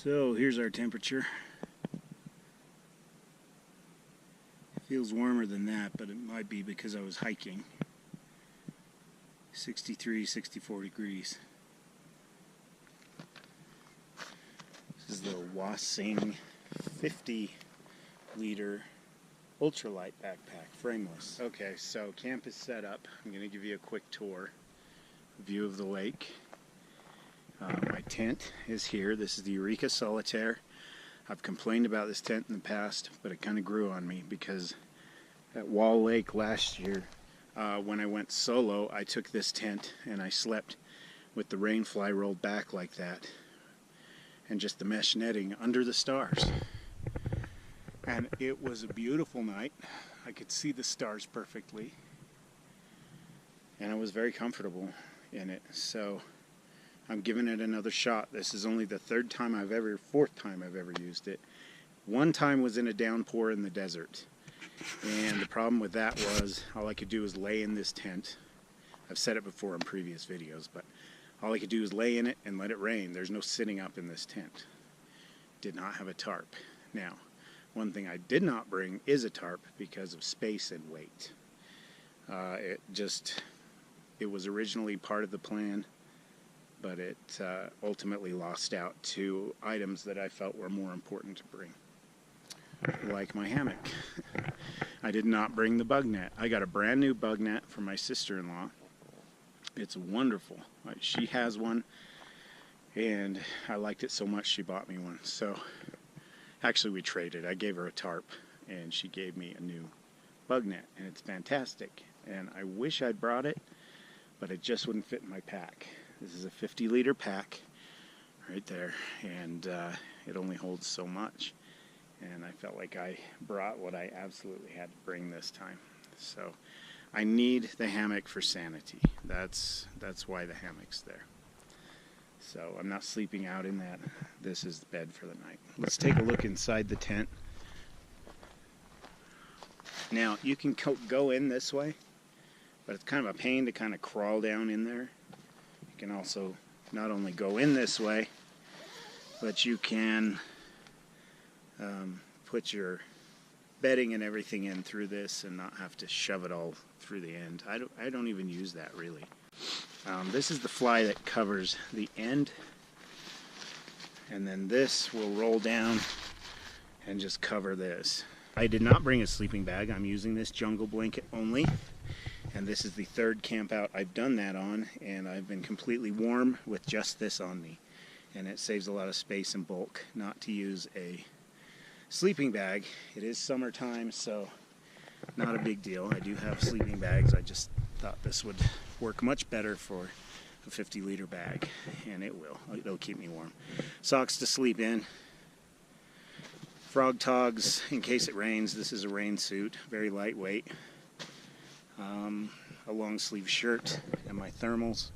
So here's our temperature. It feels warmer than that, but it might be because I was hiking. 63, 64 degrees. This is the Wasing 50-liter ultralight backpack, frameless. Okay, so camp is set up. I'm going to give you a quick tour. View of the lake. My tent is here. This is the Eureka Solitaire. I've complained about this tent in the past, but it kind of grew on me because at Wall Lake last year, when I went solo, I took this tent and I slept with the rain fly rolled back like that and just the mesh netting under the stars. And it was a beautiful night. I could see the stars perfectly. And I was very comfortable in it. So I'm giving it another shot. This is only the fourth time I've ever used it. One time was in a downpour in the desert. And the problem with that was all I could do was lay in this tent. I've said it before in previous videos, but all I could do is lay in it and let it rain. There's no sitting up in this tent. Did not have a tarp. Now, one thing I did not bring is a tarp because of space and weight. It was originally part of the plan, but it ultimately lost out to items that I felt were more important to bring, like my hammock. I did not bring the bug net. I got a brand new bug net from my sister-in-law. It's wonderful. She has one, and I liked it so much she bought me one. So actually we traded. I gave her a tarp, and she gave me a new bug net, and it's fantastic. And I wish I'd brought it, but it just wouldn't fit in my pack. This is a 50-liter pack right there, and it only holds so much. And I felt like I brought what I absolutely had to bring this time. So I need the hammock for sanity. That's why the hammock's there. So I'm not sleeping out in that. This is the bed for the night. Let's take a look inside the tent. Now you can go in this way, but it's kind of a pain to kind of crawl down in there. You can also not only go in this way, but you can put your bedding and everything in through this and not have to shove it all through the end. I don't even use that really. This is the fly that covers the end, and then this will roll down and just cover this. I did not bring a sleeping bag. I'm using this jungle blanket only, and this is the third camp out I've done that on, and I've been completely warm with just this on me, and it saves a lot of space and bulk not to use a sleeping bag. It is summertime, so not a big deal. I do have sleeping bags. I just thought this would work much better for a 50-liter bag, and it will. It'll keep me warm. Socks to sleep in. Frog togs in case it rains. This is a rain suit, very lightweight. A long sleeve shirt and my thermals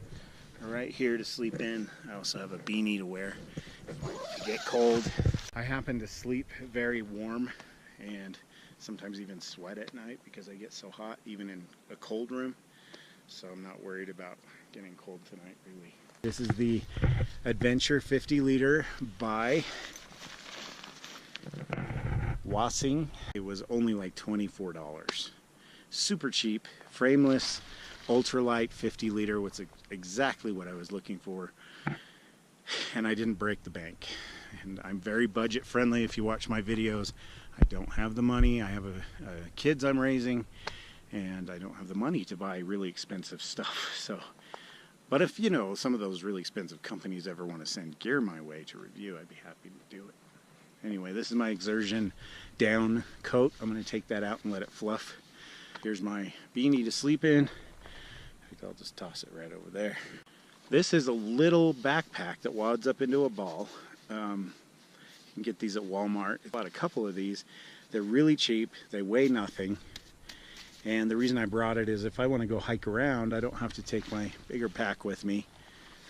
are right here to sleep in. I also have a beanie to wear if I get cold. I happen to sleep very warm and sometimes even sweat at night because I get so hot even in a cold room. So I'm not worried about getting cold tonight really. This is the Adventure 50-liter by Wasing. It was only like $24. Super cheap, frameless, ultralight 50-liter, which is exactly what I was looking for. And I didn't break the bank. And I'm very budget friendly. If you watch my videos, I don't have the money. I have kids I'm raising, and I don't have the money to buy really expensive stuff. So, but if some of those really expensive companies ever want to send gear my way to review, I'd be happy to do it. Anyway, this is my Exertion down coat. I'm going to take that out and let it fluff. Here's my beanie to sleep in. I think I'll just toss it right over there. This is a little backpack that wads up into a ball. You can get these at Walmart. I bought a couple of these. They're really cheap. They weigh nothing. And the reason I brought it is if I want to go hike around, I don't have to take my bigger pack with me.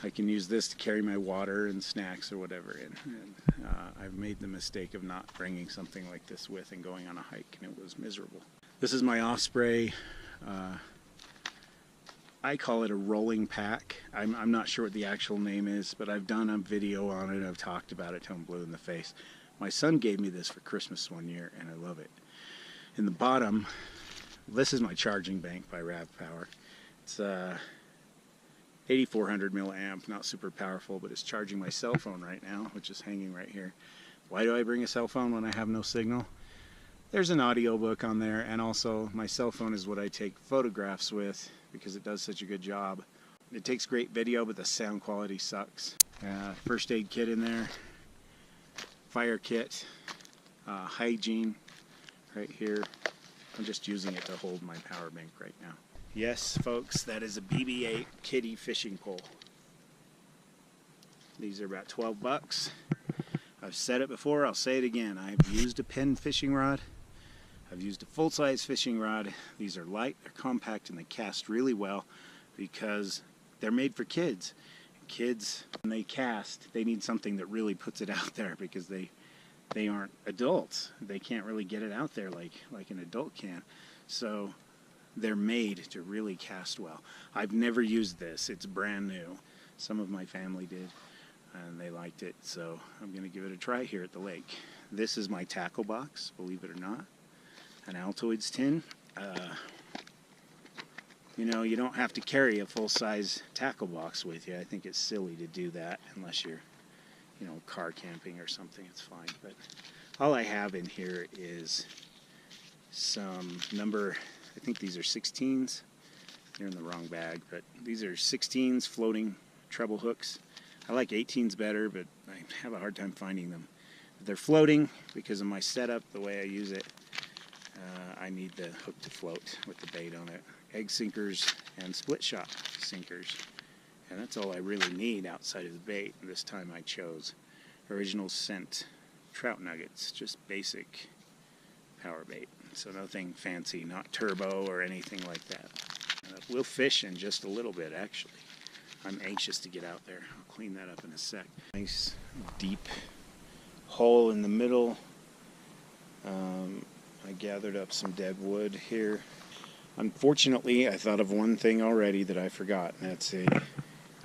I can use this to carry my water and snacks or whatever in. And, I've made the mistake of not bringing something like this with and going on a hike, and it was miserable. This is my Osprey I call it a rolling pack. I'm not sure what the actual name is, but I've done a video on it. I've talked about it till I'm blue in the face. My son gave me this for Christmas one year, and I love it. In the bottom, this is my charging bank by Rav Power. It's 8400 milliamp, not super powerful, but it's charging my cell phone right now, which is hanging right here. Why do I bring a cell phone when I have no signal? There's an audiobook on there, and also my cell phone is what I take photographs with because it does such a good job. It takes great video, but the sound quality sucks. First aid kit in there, fire kit, hygiene right here. I'm just using it to hold my power bank right now. Yes, folks, that is a BB-8 kiddie fishing pole. These are about 12 bucks. I've said it before, I'll say it again. I've used a Penn fishing rod. I've used a full-size fishing rod. These are light, they're compact, and they cast really well because they're made for kids. Kids, when they cast, they need something that really puts it out there because they aren't adults. They can't really get it out there like an adult can. So they're made to really cast well. I've never used this. It's brand new. Some of my family did, and they liked it, so I'm going to give it a try here at the lake. This is my tackle box, believe it or not. An Altoids tin. You know, you don't have to carry a full-size tackle box with you. I think it's silly to do that unless you're, you know, car camping or something. It's fine. But all I have in here is some I think these are 16s. They're in the wrong bag, but these are 16s floating treble hooks. I like 18s better, but I have a hard time finding them. They're floating because of my setup, the way I use it. I need the hook to float with the bait on it. Egg sinkers and split shot sinkers. And that's all I really need outside of the bait. And this time I chose original scent trout nuggets, just basic power bait. So nothing fancy, not turbo or anything like that. We'll fish in just a little bit, actually. I'm anxious to get out there. I'll clean that up in a sec. Nice deep hole in the middle. I gathered up some dead wood here. Unfortunately, I thought of one thing already that I forgot, and that's a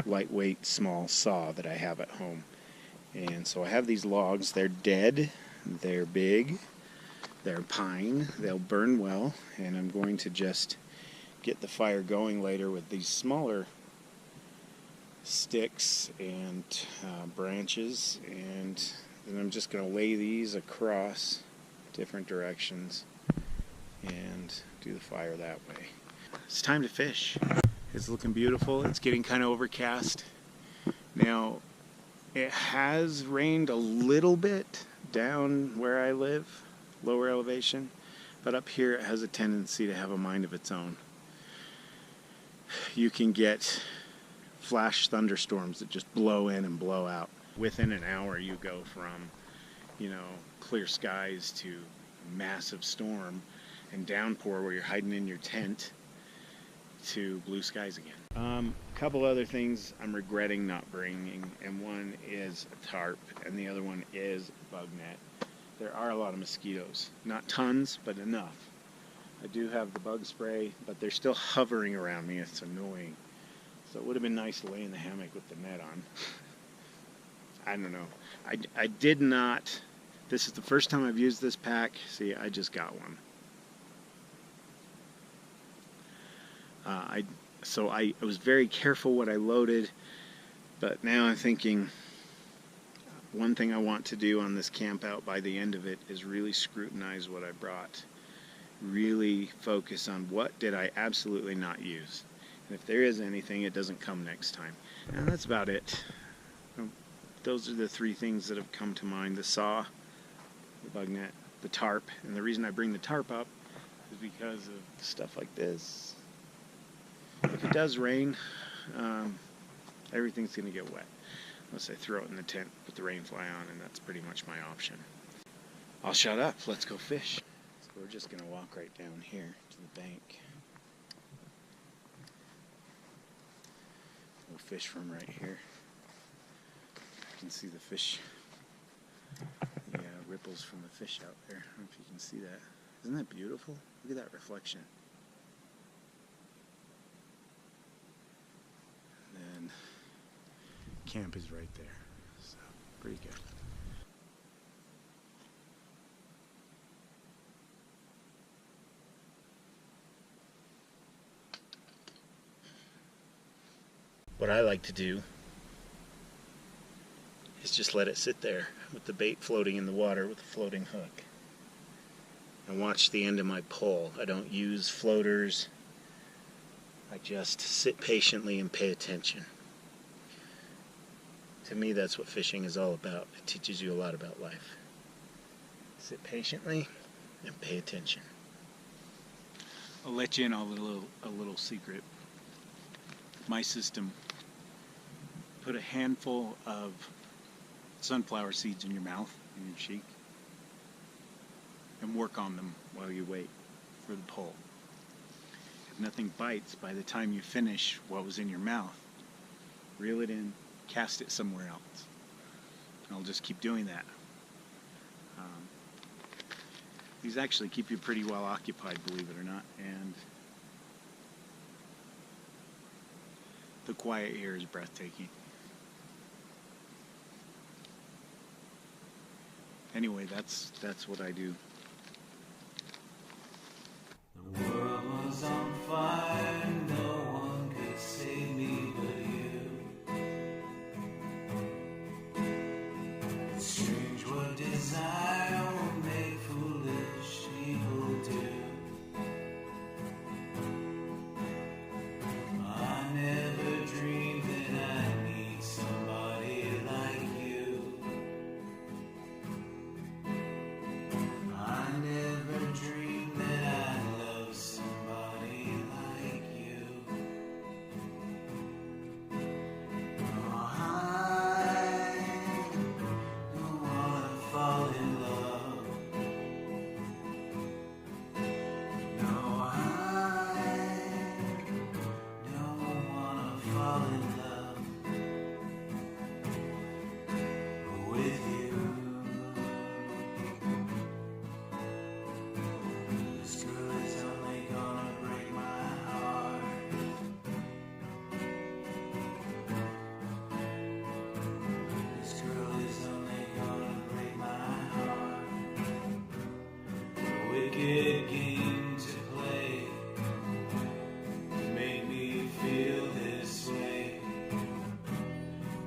lightweight small saw that I have at home. And so I have these logs. They're dead, they're big, they're pine, they'll burn well, and I'm going to just get the fire going later with these smaller sticks and branches, and then I'm just going to lay these across different directions and do the fire that way. It's time to fish. It's looking beautiful. It's getting kind of overcast. Now, it has rained a little bit down where I live, lower elevation, but up here it has a tendency to have a mind of its own. You can get flash thunderstorms that just blow in and blow out. Within an hour you go from, you know, clear skies to massive storm and downpour where you're hiding in your tent to blue skies again. A couple other things I'm regretting not bringing, and one is a tarp and the other one is a bug net. There are a lot of mosquitoes. Not tons, but enough. I do have the bug spray, but they're still hovering around me. It's annoying. So it would have been nice to lay in the hammock with the net on. I don't know. I did not. This is the first time I've used this pack. See, I just got one. So I was very careful what I loaded, but now I'm thinking one thing I want to do on this camp out by the end of it is really scrutinize what I brought. Really focus on what did I absolutely not use. And if there is anything, it doesn't come next time. And that's about it. Those are the three things that have come to mind. The saw, the bug net, the tarp. And the reason I bring the tarp up is because of stuff like this. If it does rain, everything's going to get wet. Unless I throw it in the tent, put the rain fly on, and that's pretty much my option. I'll shut up. Let's go fish. So we're just going to walk right down here to the bank. We'll fish from right here. I can see the fish, the ripples from the fish out there. I don't know if you can see that. Isn't that beautiful? Look at that reflection. camp is right there. So, pretty good. What I like to do is just let it sit there with the bait floating in the water with a floating hook. And watch the end of my pole. I don't use floaters. I just sit patiently and pay attention. To me, that's what fishing is all about. It teaches you a lot about life. Sit patiently and pay attention. I'll let you in on a little secret. My system: put a handful of sunflower seeds in your mouth, in your cheek, and work on them while you wait for the pole. If nothing bites by the time you finish what was in your mouth, reel it in, cast it somewhere else. And I'll just keep doing that. These actually keep you pretty well occupied, believe it or not, and the quiet here is breathtaking. Anyway, that's what I do. The world was on fire, no one could save me but you. It's strange what desire will make foolish people do. I never dreamed that I'd meet somebody like you. I never dreamed that I'd love somebody like you. Oh, I don't wanna fall in love. No, I don't wanna fall in love with you. This girl is only gonna break my heart. This girl is only gonna break my heart. A wicked game to play to make me feel this way.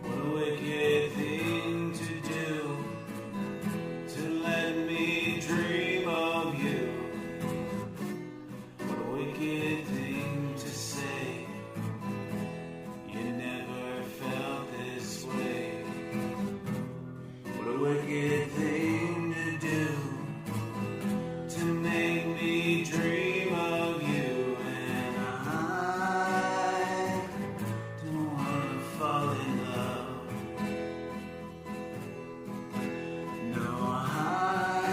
What a wicked thing to do, to let me dream of you. What a wicked thing to say. You never felt this way. What a wicked thing to do, to make me dream of you. And I don't wanna fall in love. No, I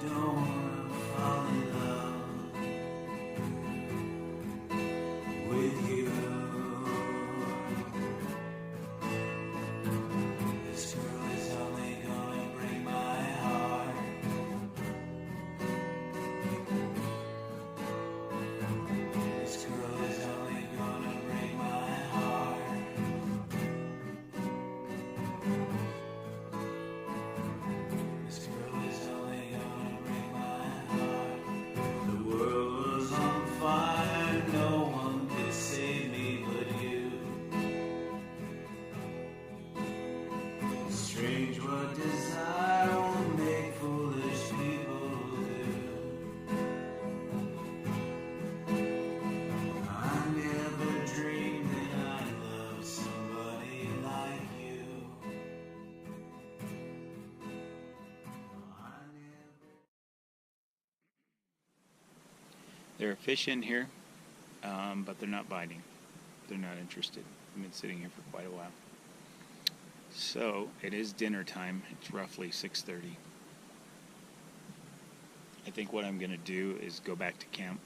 don't wanna fall in love with you. This girl is only gonna break my heart. This girl is only gonna break my heart. This girl is only gonna break my heart. The world was on fire, no one could save me but you. Strange what desire will make foolish people do. I never dreamed that I'd love somebody like you. I never. There are fish in here, but they're not biting. They're not interested. I've been sitting here for quite a while. So it is dinner time. It's roughly 6:30. I think what I'm going to do is go back to camp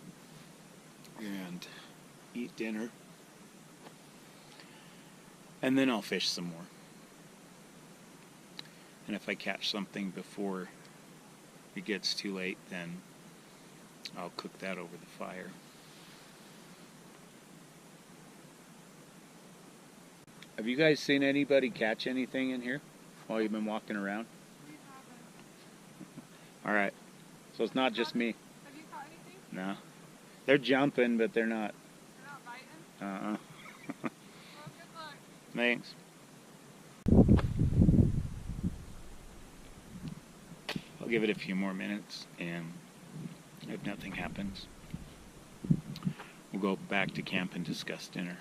and eat dinner, and then I'll fish some more. And if I catch something before it gets too late, then I'll cook that over the fire. Have you guys seen anybody catch anything in here while you've been walking around? We haven't. All right. So it's not just me. Have you caught anything? No. They're jumping, but they're not. They're not biting? Uh-uh. Well, good luck. Thanks. I'll give it a few more minutes, and if nothing happens, we'll go back to camp and discuss dinner.